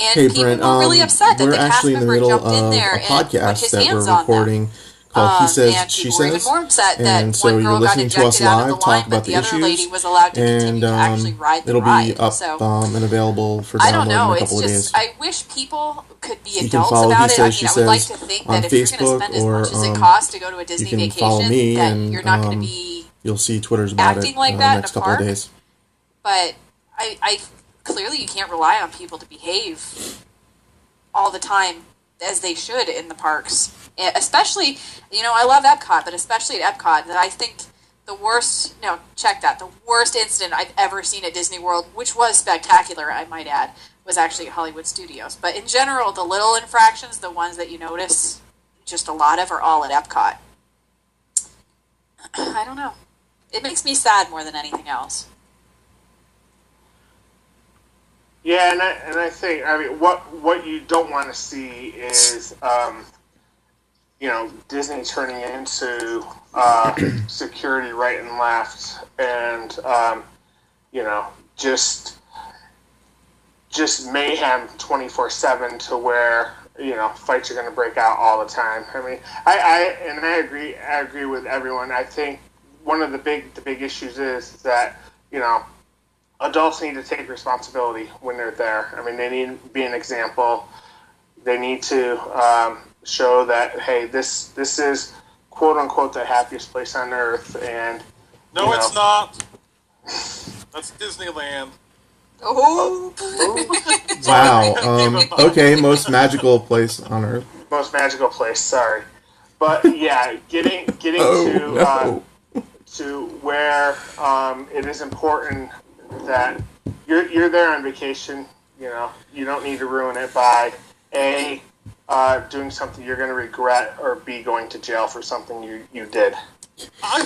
And people were really upset that the cast member jumped in there and put his hands on them. Called He Says, She Says, even more upset that and so one girl you're listening got to us ejected out of the live, line, talk about but the the other issues, lady was allowed to continue to actually ride the ride. It'll be up and available for download in a couple of days. I wish people could be adults about it. I would like to think that if you're going to spend as much as it costs to go to a Disney vacation, that you're not going to be you'll see Twitter's about acting it like that next in a couple park. of days. But I clearly you can't rely on people to behave all the time as they should in the parks. Especially, I love Epcot, but especially at Epcot, that I think the worst incident I've ever seen at Disney World, which was spectacular, I might add, was actually at Hollywood Studios. But in general, the little infractions, the ones that you notice, just a lot of, or all at Epcot. I don't know. It makes me sad more than anything else. Yeah, and I think, I mean, what you don't want to see is, Disney turning into security right and left, and just mayhem 24/7 to where fights are going to break out all the time. I mean, I agree with everyone. I think one of the big issues is that adults need to take responsibility when they're there. I mean, they need to be an example. They need to show that, hey, this is quote unquote the happiest place on earth, and no, it's not. That's Disneyland. Oh. Wow. Okay, most magical place on earth. Most magical place. Sorry, but yeah, getting to where it is important that you're there on vacation. You don't need to ruin it by doing something you're going to regret, or B, going to jail for something you did.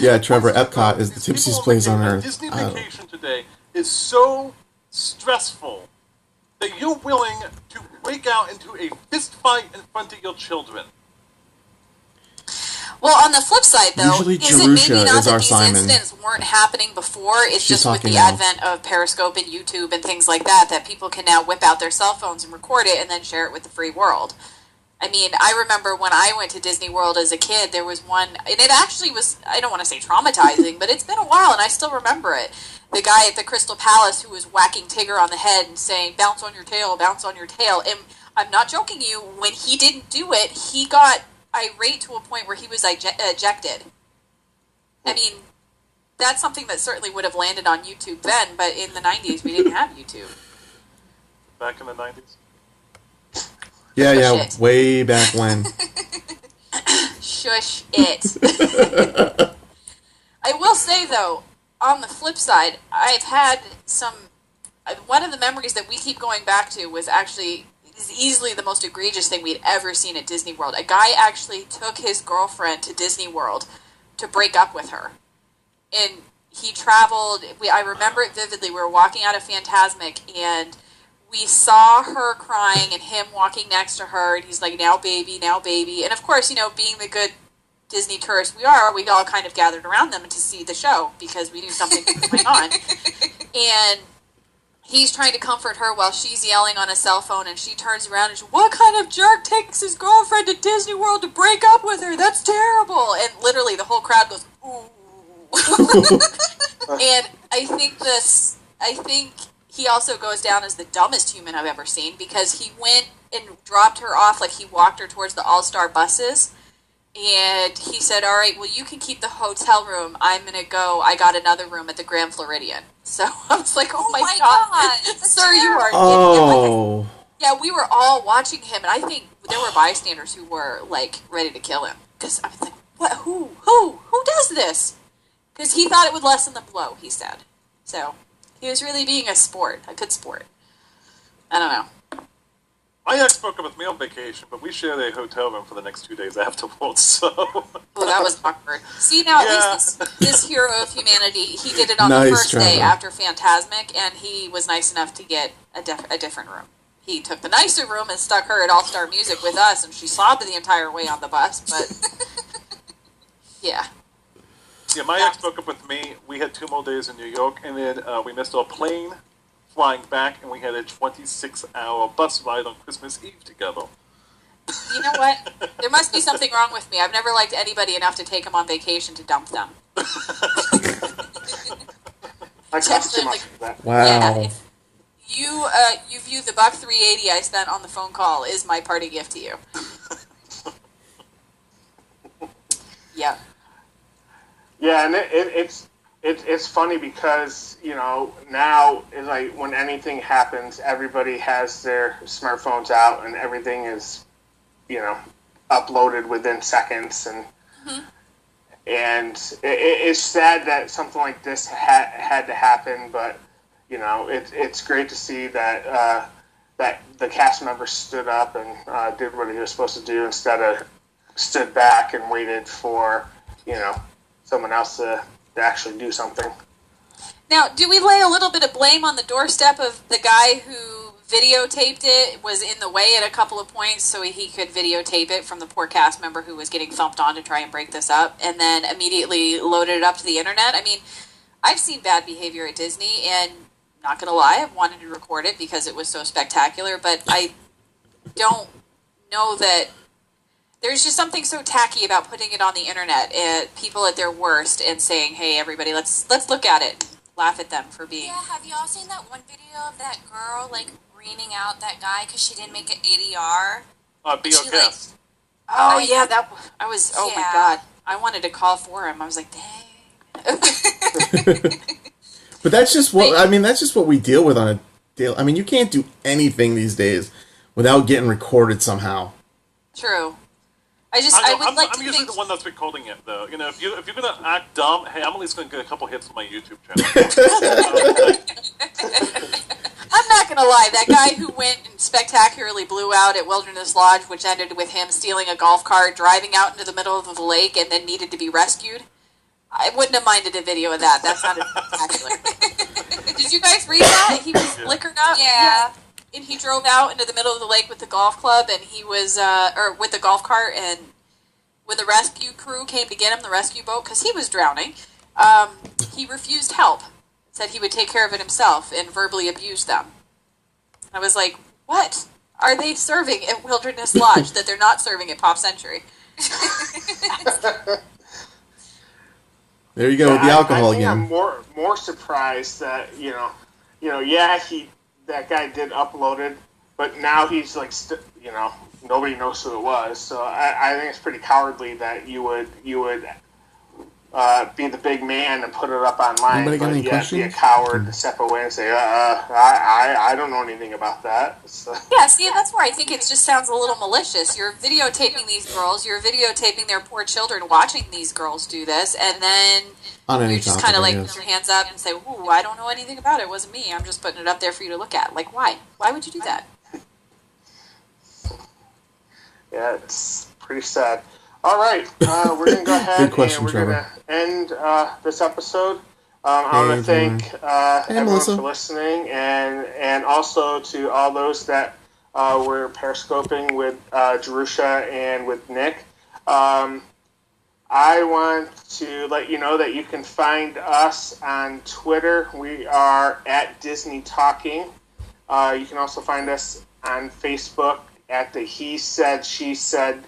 Yeah, Trevor, Epcot is the tipsiest place on earth. Disney vacation today is so stressful that you're willing to break out into a fist fight in front of your children. Well, on the flip side, though, Usually is it maybe Jerusha not is that our these Simon. incidents weren't happening before? It's She's just with the talking now. advent of Periscope and YouTube and things like that people can now whip out their cell phones and record it and then share it with the free world. I mean, I remember when I went to Disney World as a kid, there was one, and it actually was, I don't want to say traumatizing, but it's been a while, and I still remember it. The guy at the Crystal Palace who was whacking Tigger on the head and saying, bounce on your tail, bounce on your tail. And I'm not joking you, when he didn't do it, he got irate to a point where he was ejected. I mean, that's something that certainly would have landed on YouTube then, but in the 90s we didn't have YouTube. Back in the 90s? Yeah, Shit. way back when. Shush it. I will say, though, on the flip side, I've had one of the memories that we keep going back to was actually is easily the most egregious thing we'd ever seen at Disney World. A guy actually took his girlfriend to Disney World to break up with her. And he traveled, I remember it vividly, we were walking out of Fantasmic, and we saw her crying and him walking next to her, and he's like, now baby, now baby. And of course, being the good Disney tourists we all kind of gathered around them to see the show because we knew something was going on. And he's trying to comfort her while she's yelling on a cell phone, and she turns around and she's, what kind of jerk takes his girlfriend to Disney World to break up with her? That's terrible. And literally the whole crowd goes, ooh. And I think he also goes down as the dumbest human I've ever seen, because he went and dropped her off, like he walked her towards the All-Star buses, and he said, all right, well, you can keep the hotel room. I'm going to go. I got another room at the Grand Floridian. So I was like, oh my God. Sir, you are an idiot. Yeah, we were all watching him, and I think there were bystanders who were, like, ready to kill him. Because I was like, what? Who does this? Because he thought it would lessen the blow, he said. So he was really being a good sport. I don't know. I spoke up with me on vacation, but we shared a hotel room for the next 2 days afterwards, so... Oh, that was awkward. See, now at least this hero of humanity, he did it on the first day after Fantasmic, and he was nice enough to get a different room. He took the nicer room and stuck her at All-Star Music with us, and she sobbed the entire way on the bus, but... yeah. Yeah, my ex broke up with me. We had 2 more days in New York, and then we missed our plane flying back, and we had a 26-hour bus ride on Christmas Eve together. You know what? There must be something wrong with me. I've never liked anybody enough to take them on vacation to dump them. I cost too much for that. Wow. Yeah, if you view the $1.380 I spent on the phone call is my party gift to you. Yeah. Yeah, and it's funny because, now it's like when anything happens, everybody has their smartphones out and everything is, uploaded within seconds. And it's sad that something like this had to happen, but, it's great to see that that the cast member stood up and did what he was supposed to do instead of stood back and waited for, someone else to actually do something. Now, do we lay a little bit of blame on the doorstep of the guy who videotaped it, was in the way at a couple of points so he could videotape it from the poor cast member who was getting thumped on to try and break this up, and then immediately loaded it up to the internet? I mean, I've seen bad behavior at Disney, and not going to lie, I've wanted to record it because it was so spectacular, but I don't know that there's just something so tacky about putting it on the internet at people at their worst and saying, "Hey, everybody, let's look at it, and laugh at them for being." Yeah, have y'all seen that one video of that girl like reaming out that guy because she didn't make an ADR? BOKS. Oh yeah, that I was. Oh my Yeah. god, I wanted to call for him. I was like, dang. But that's just what I mean. That's just what we deal with on a daily. I mean, you can't do anything these days without getting recorded somehow. True. I would I'm like to usually think. the one that's recording it, though. If you're gonna act dumb, hey, I'm at least gonna get a couple hits on my YouTube channel. I'm not gonna lie. That guy who went and spectacularly blew out at Wilderness Lodge, which ended with him stealing a golf cart, driving out into the middle of the lake, and then needed to be rescued. I wouldn't have minded a video of that. That sounded spectacular. Did you guys read that? He was liquored up. Yeah. And he drove out into the middle of the lake with the golf club, and he was, or with the golf cart, and when the rescue crew came to get him, the rescue boat, because he was drowning, he refused help. Said he would take care of it himself, and verbally abused them. I was like, what are they serving at Wilderness Lodge that they're not serving at Pop Century? There you go with the alcohol I think again. I'm more surprised that that guy did upload it, but now he's like nobody knows who it was. So I think it's pretty cowardly that you would be the big man and put it up online. Anybody got any Be a questions? coward to step away and say, I don't know anything about that. So. Yeah, see, that's where I think it just sounds a little malicious. You're videotaping these girls, you're videotaping their poor children watching these girls do this, and then On any you just topic, kind of I like guess. put your hands up and say, ooh, I don't know anything about it. It wasn't me. I'm just putting it up there for you to look at. Like, why? Why would you do that? Yeah, it's pretty sad. All right, we're going to go ahead Good question, and we're going to end this episode. I want to Hey, thank Hey, everyone Melissa. for listening, and also to all those that were periscoping with Jerusha and with Nick. I want to let you know that you can find us on Twitter. We are at Disney Talking. You can also find us on Facebook at the He Said, She Said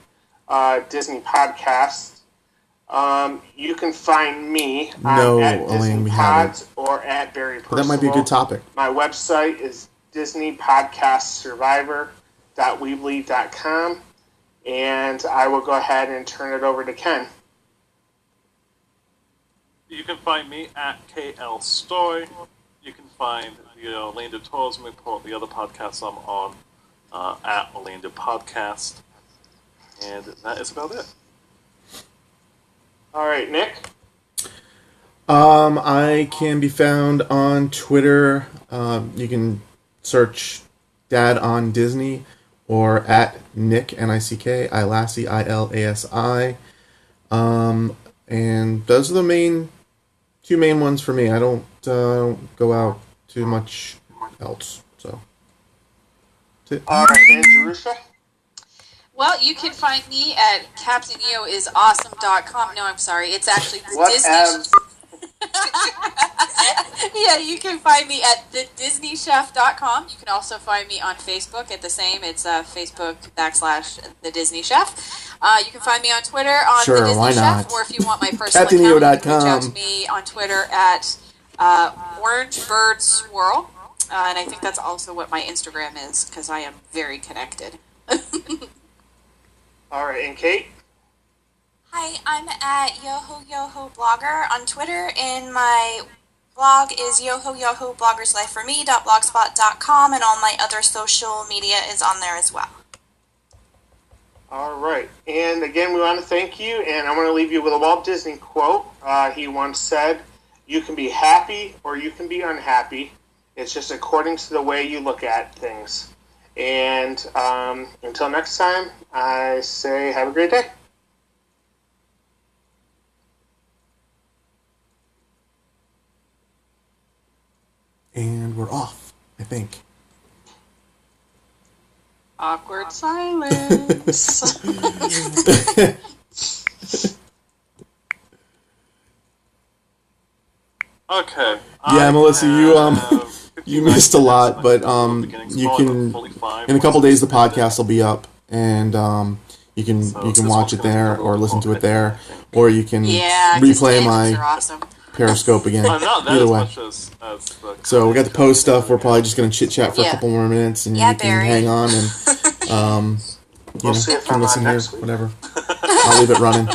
Disney Podcast. You can find me No, at Elaine, Disney we Pods or at Barry Percival. That might be a good topic. My website is DisneyPodcastSurvivor.weebly.com, and I will go ahead and turn it over to Ken. You can find me at KL Story. You can find Orlando Tourism Report, the other podcasts I'm on, at Orlando Podcast. And that is about it. All right, Nick. I can be found on Twitter. You can search Dad on Disney or at Nick Nick Ilasi Ilasi. And those are the two main ones for me. I don't go out too much else. So. That's it. All right, and Jerusha. Well, you can find me at CaptainEoIsAwesome.com. No, I'm sorry. It's actually Disney. Yeah, you can find me at thedisneychef.com. You can also find me on Facebook at the same. It's Facebook.com/The Disney Chef. You can find me on Twitter on Sure, The Disney why Chef, not? or if you want my personal account, you can reach out to me on Twitter at Orange Bird Swirl. And I think that's also what my Instagram is, because I am very connected. All right, and Kate. Hi, I'm at Yoho Yoho Blogger on Twitter, and my blog is yohoyohobloggersLifeForMe.blogspot.com, and all my other social media is on there as well. All right, and again, we want to thank you, and I want to leave you with a Walt Disney quote. He once said, "You can be happy or you can be unhappy. It's just according to the way you look at things." And until next time, I say have a great day. And we're off, I think. Awkward silence. Okay. Yeah, Melissa, you missed a lot, but you can in a couple days the podcast will be up, and you can watch it there or listen to it there, or you can replay my awesome. Periscope again. Either way. So we got the post stuff. We're probably just gonna chit chat for a couple more minutes, and you can hang on and you can listen here, whatever. I'll leave it running.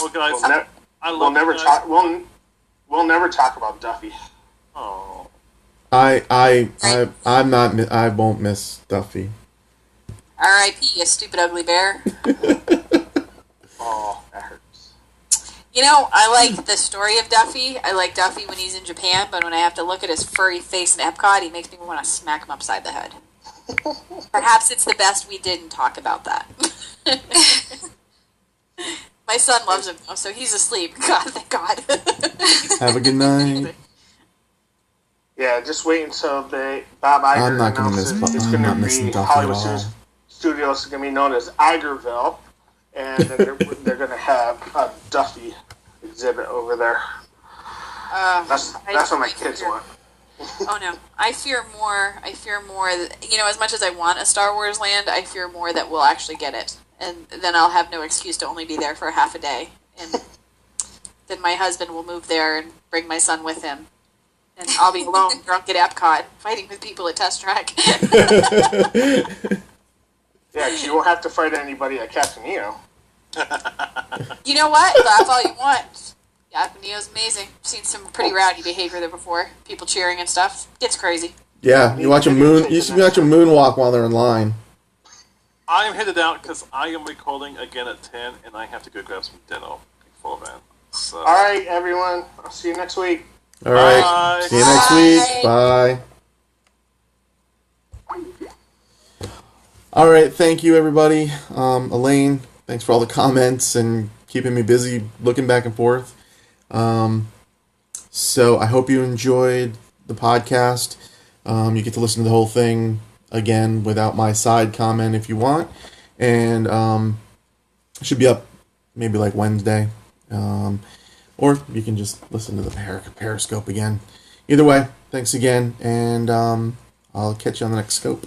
Well, guys, we'll never talk about Duffy. Oh. I'm not. I won't miss Duffy. R.I.P. You stupid ugly bear. Oh, that hurts. You know, I like the story of Duffy. I like Duffy when he's in Japan, but when I have to look at his furry face in Epcot, he makes me want to smack him upside the head. Perhaps it's the best we didn't talk about that. My son loves him, though, so he's asleep. God, thank God. Have a good night. Yeah, just wait until Bob Iger I'm not going to miss. it's I'm going not to missing be Duffy Hollywood at all. Studios is going to be known as Igerville, and then they're going to have a Duffy exhibit over there. That's what my kids want. Oh no, I fear more. You know, as much as I want a Star Wars land, I fear more that we'll actually get it, and then I'll have no excuse to only be there for half a day, and then my husband will move there and bring my son with him, and I'll be alone, drunk at Epcot, fighting with people at Test Track. Yeah, 'cause you won't have to fight anybody at Captain EO. You know what? Laugh all you want. Captain EO's amazing. I've seen some pretty rowdy behavior there before. People cheering and stuff. It's crazy. Yeah, you watch a moonwalk while they're in line. I'm headed out because I am recording again at 10, and I have to go grab some dinner before then. So. All right, everyone. I'll see you next week. All right. Bye. See you next week. Bye. All right. Thank you, everybody. Elaine, thanks for all the comments and keeping me busy looking back and forth. So I hope you enjoyed the podcast. You get to listen to the whole thing again without my side comment if you want. And it should be up maybe like Wednesday. Or you can just listen to the Periscope again. Either way, thanks again, and I'll catch you on the next scope.